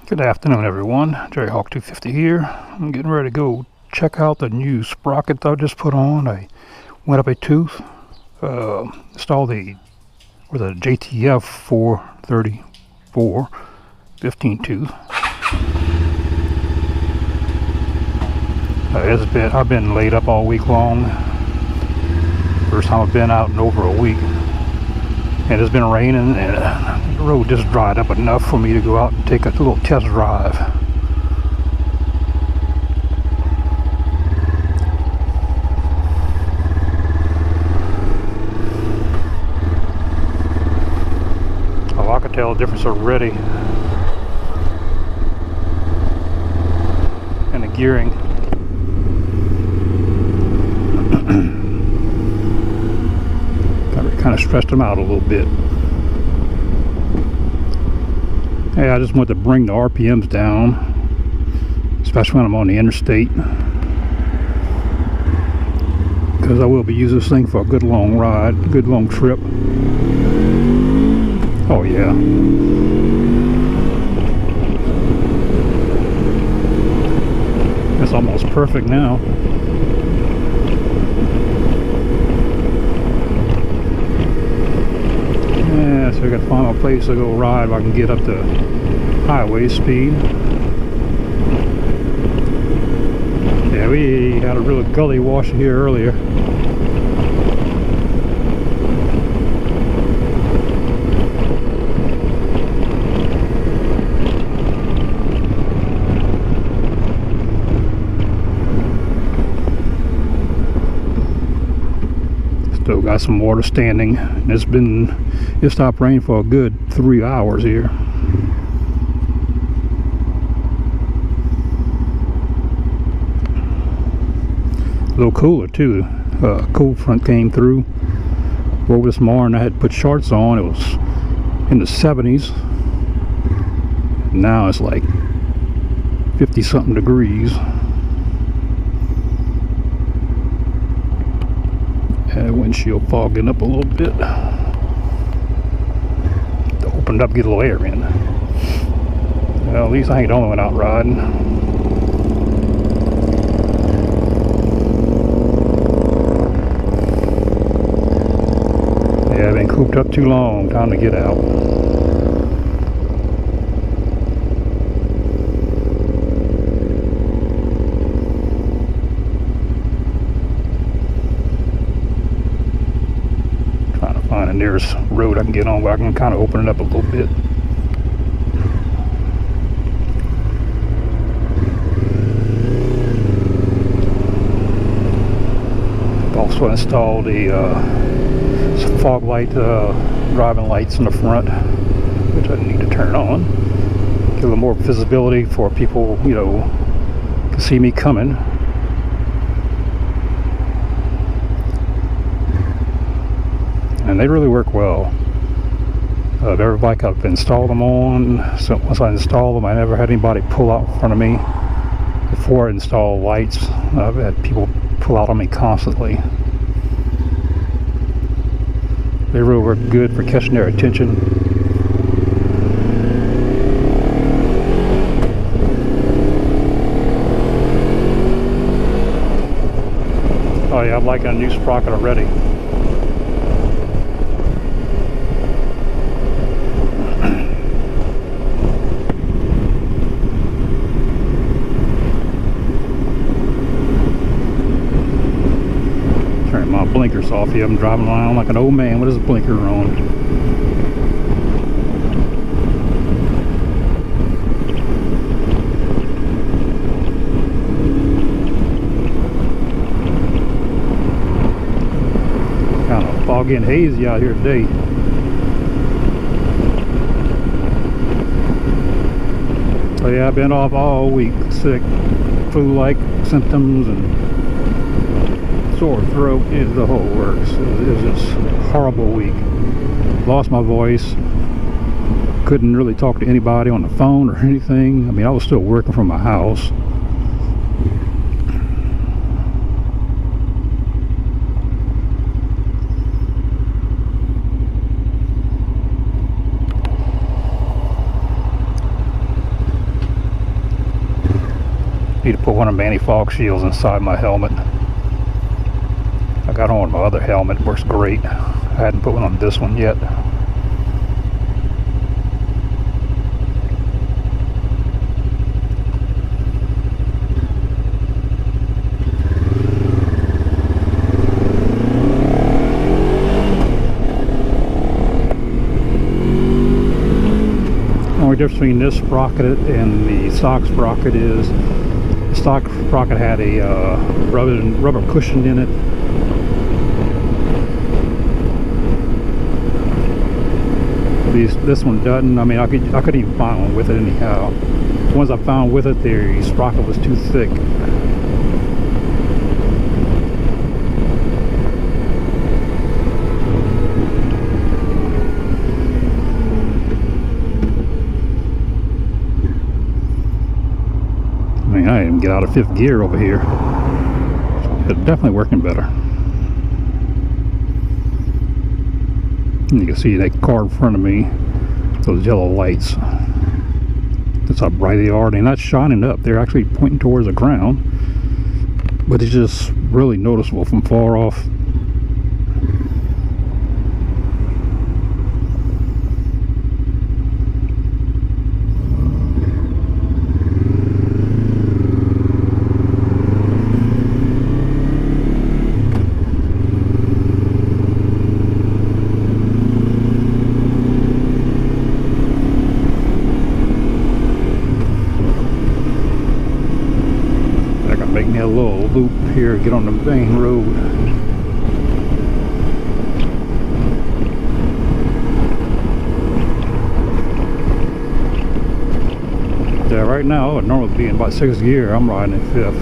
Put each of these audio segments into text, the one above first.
Good afternoon, everyone. Jerry Hawk 250 here. I'm getting ready to go check out the new sprocket that I just put on. I went up a tooth, installed the JTF 434 15 tooth. I've been laid up all week long. First time I've been out in over a week, and it's been raining, and the road just dried up enough for me to go out and take a little test drive. Oh, I can tell the difference already in the gearing. Kind of stressed them out a little bit. Hey, I just want to bring the RPMs down, especially when I'm on the interstate, because I will be using this thing for a good long ride, a good long trip. Oh yeah. It's almost perfect now. Yeah, so I gotta find a place to go ride where I can get up to highway speed. Yeah, we had a real gully wash here earlier. Still got some water standing. It stopped raining for a good 3 hours here. A little cooler too. Cold front came through. Over this morning I had put shorts on. It was in the 70s. Now it's like 50 something degrees. Windshield fogging up a little bit. Opened up, get a little air in. Well, at least I ain't the only one out riding. Yeah, I've been cooped up too long. Time to get out. Find the nearest road I can get on where I can kind of open it up a little bit. Also installed some fog light driving lights in the front, which I need to turn on. Give a little more visibility for people, can see me coming. And they really work well. Every bike I've installed them on, so once I install them, I never had anybody pull out in front of me. Before I install lights, I've had people pull out on me constantly. They really work good for catching their attention. Oh yeah, I'm liking a new sprocket already. My blinkers off here. I'm driving around like an old man with his blinker on. Kind of foggy and hazy out here today. So yeah, I've been off all week, sick, flu-like symptoms and sore throat, the whole works. It was just a horrible week. Lost my voice. Couldn't really talk to anybody on the phone or anything. I mean, I was still working from my house. Need to put one of my anti-fog shields inside my helmet. I got on my other helmet, works great. I hadn't put one on this one yet. The only difference between this sprocket and the stock sprocket is the stock sprocket had a rubber cushion in it. This one doesn't. I mean, I couldn't even find one with it anyhow. The ones I found with it, the sprocket was too thick. I mean, I didn't get out of 5th gear over here. It's definitely working better. You can see that car in front of me, those yellow lights. That's how bright they are. They're not shining up, they're actually pointing towards the ground, but it's just really noticeable from far off. Make me a little loop here, get on the main road. Yeah, right now, I would normally be in about 6th gear. I'm riding in 5th.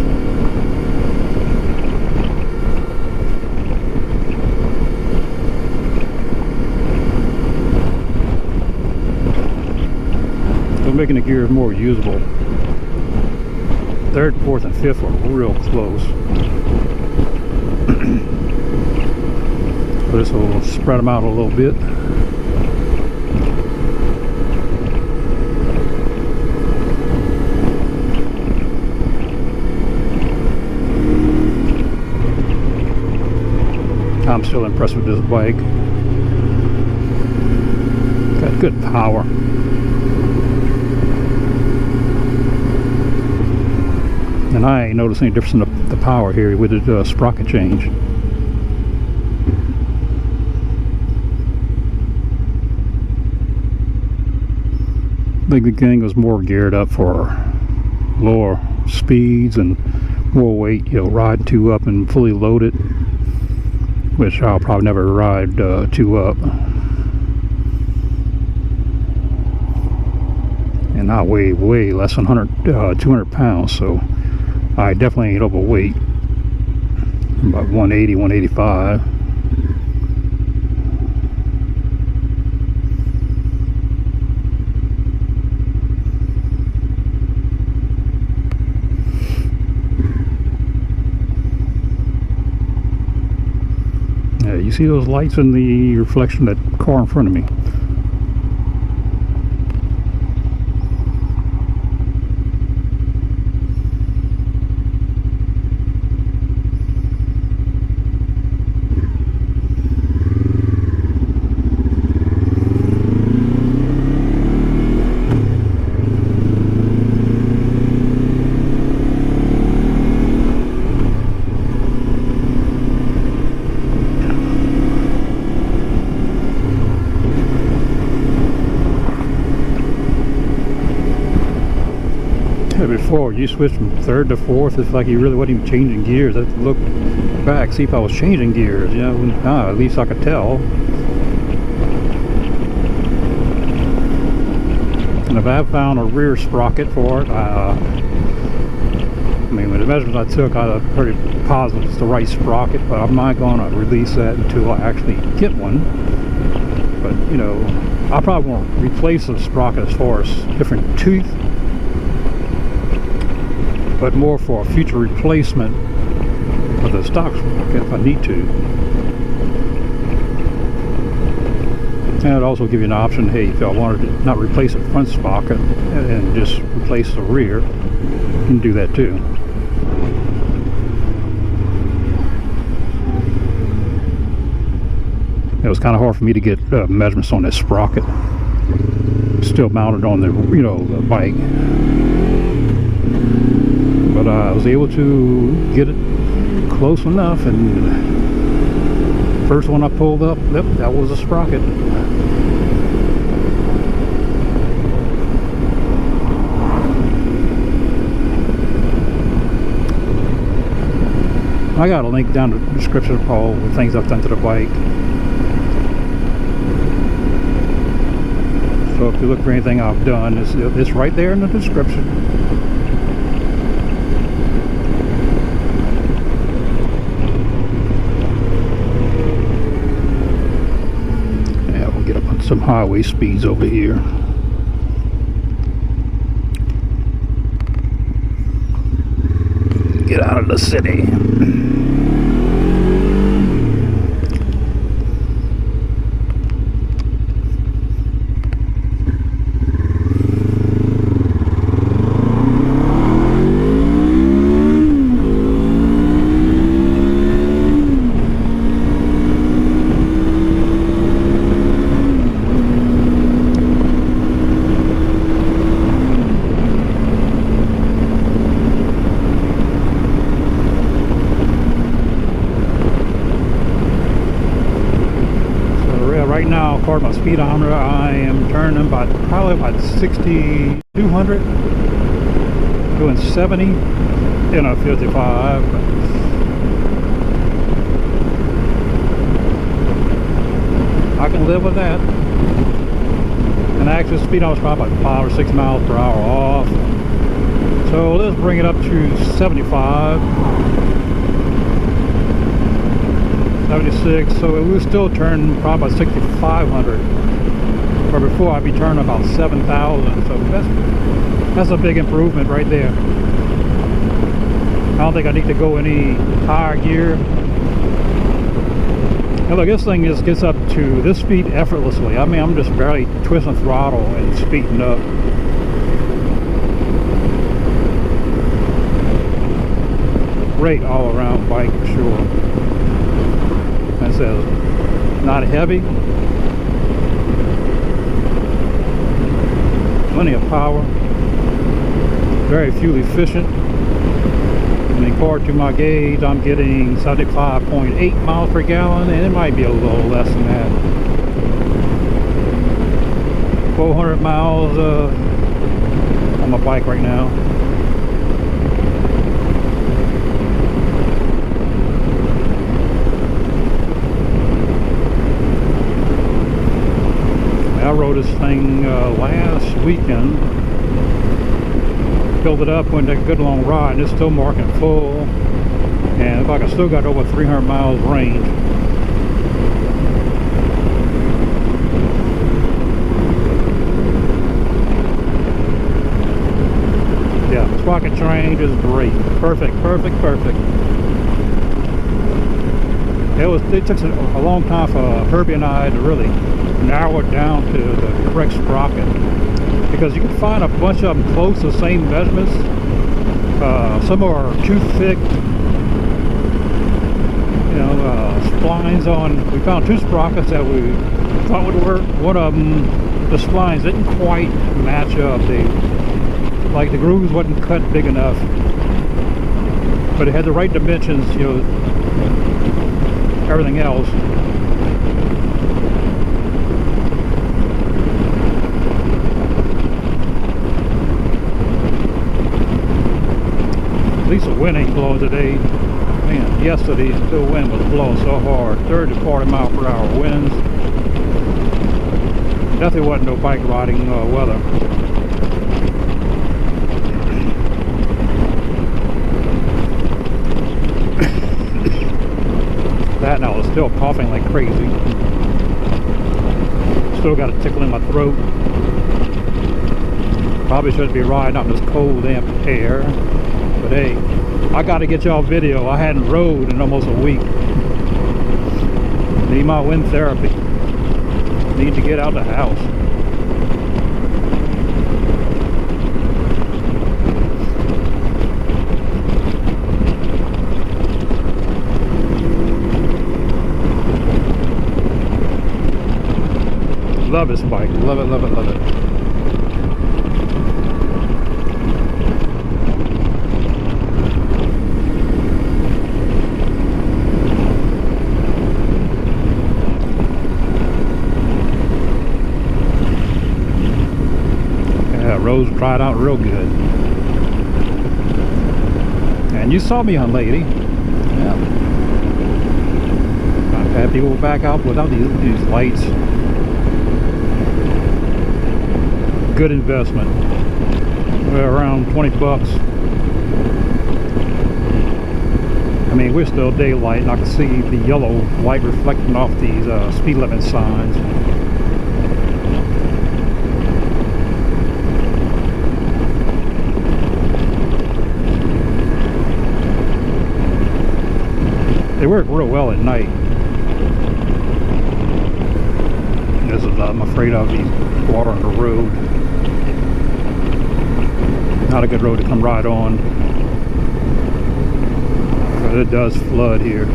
So making the gears more usable. 3rd, 4th, and 5th were real close. So this will spread them out a little bit. I'm still impressed with this bike. Got good power. And I ain't noticed any difference in the power here with the sprocket change. I think the gang was more geared up for lower speeds and more weight, you know, ride 2 up and fully loaded, which I'll probably never ride 2 up. And I weigh way less than 200 pounds, so I definitely ain't overweight. About 180, 185. Yeah, you see those lights in the reflection of that car in front of me? Before you switch from 3rd to 4th, it's like you really wasn't even changing gears. I had to look back, see if I was changing gears, you know. Nah, at least I could tell. And if I have found a rear sprocket for it, I mean, with the measurements I took, I was pretty positive it's the right sprocket, but I'm not going to release that until I actually get one. But, you know, I probably won't replace the sprocket as far as different tooth, but more for a future replacement of the stock sprocket if I need to. And it'd also give you an option, hey, if y'all wanted to not replace the front sprocket and just replace the rear, you can do that too. It was kind of hard for me to get measurements on this sprocket. Still mounted on the, the bike. But I was able to get it close enough, and first one I pulled up, yep, that was a sprocket. I got a link down in the description of all the things I've done to the bike. So if you look for anything I've done, it's right there in the description. Yeah, we'll get up on some highway speeds over here. Get out of the city. Right now, according to my speedometer, I am turning probably about 6,200, doing 70 in a 55. I can live with that. And actually, the speedometer is probably about 5 or 6 miles per hour off. So let's bring it up to 75. 76, so it will still turn probably about 6,500, where before I'd be turning about 7,000. So that's a big improvement right there. I don't think I need to go any higher gear. And look, this thing just gets up to this speed effortlessly. I mean, I'm just barely twisting throttle and speeding up. Great all-around bike for sure. It says not heavy, plenty of power, very fuel efficient, and according to my gauge I'm getting 75.8 miles per gallon, and it might be a little less than that. 400 miles on my bike right now. I rode this thing last weekend, filled it up, went a good long ride, and it's still marking full, and looks like I still got over 300 miles range. Yeah, sprocket range is great. Perfect. It took a long time for Herbie and I to really narrow it down to the correct sprocket, because you can find a bunch of them close to the same measurements. Some are too thick, splines on. We found two sprockets that we thought would work. One of them, the splines didn't quite match up. Like the grooves wasn't cut big enough, but it had the right dimensions, everything else. At least the wind ain't blowing today. Man, yesterday the wind was blowing so hard, 30 to 40 mile per hour winds. Definitely wasn't no bike riding weather. That, and I was still coughing like crazy. Still got a tickle in my throat. Probably shouldn't be riding out in this cold, damp air. But hey, I got to get y'all video. I hadn't rode in almost a week. Need my wind therapy. Need to get out of the house. Love this bike. Love it, love it, love it. Roads dried out real good. And you saw me, young lady. Yeah. I've had people back out without these lights. Good investment. We're around 20 bucks. I mean, we're still daylight, and I can see the yellow light reflecting off these speed limit signs. They work real well at night. This is, I'm afraid of the water on the road. Not a good road to come right on. But it does flood here.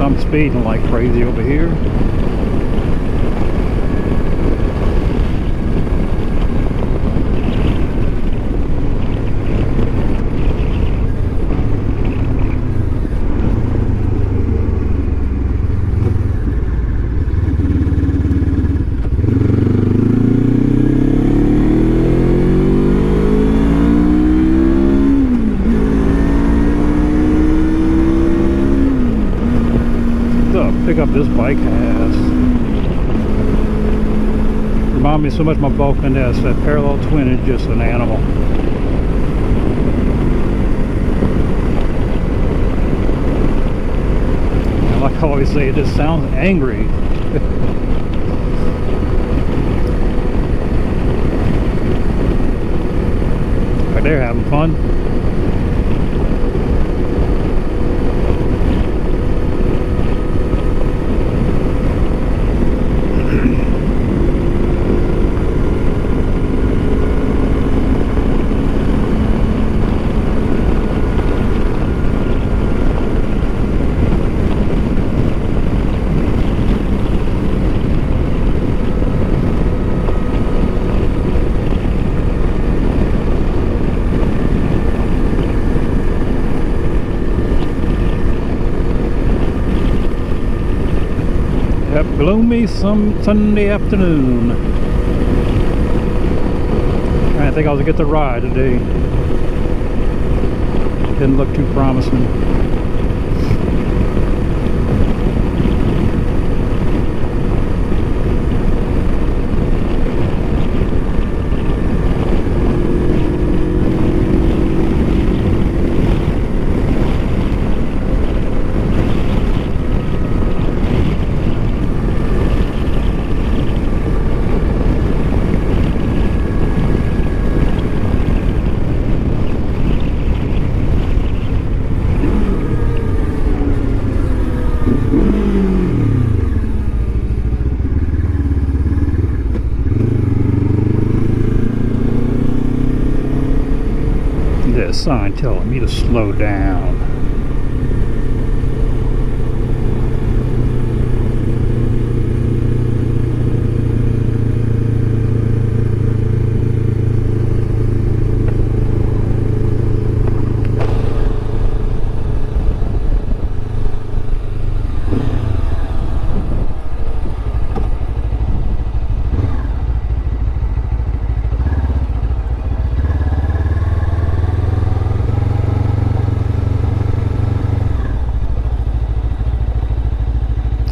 I'm speeding like crazy over here. Pickup this bike has remind me so much of my Vulcan S. That parallel twin is just an animal. And like I always say, it just sounds angry. Right there, having fun. Gloomy some Sunday afternoon. I didn't think I was gonna get the ride today. Didn't look too promising. Sign telling me to slow down.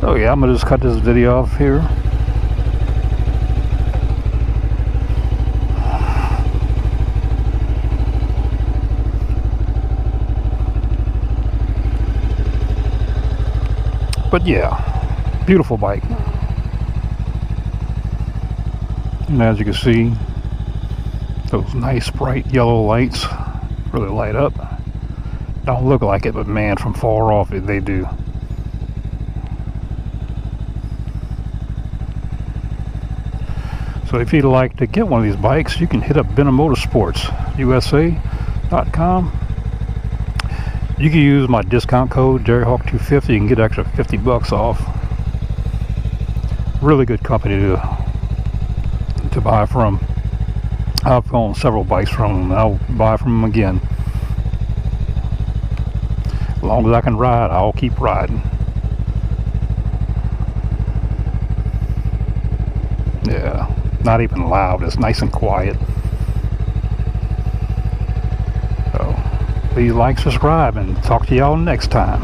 So yeah, I'm gonna just cut this video off here. But yeah, beautiful bike. And as you can see, those nice bright yellow lights really light up. Don't look like it, but man, from far off they do. So if you'd like to get one of these bikes, you can hit up BenhamMotorsportsUSA.com. You can use my discount code JerryHawk250. You can get extra $50 off. Really good company to buy from. I've owned several bikes from them. I'll buy from them again. As long as I can ride, I'll keep riding. Yeah, not even loud. It's nice and quiet. So please like, subscribe, and talk to y'all next time.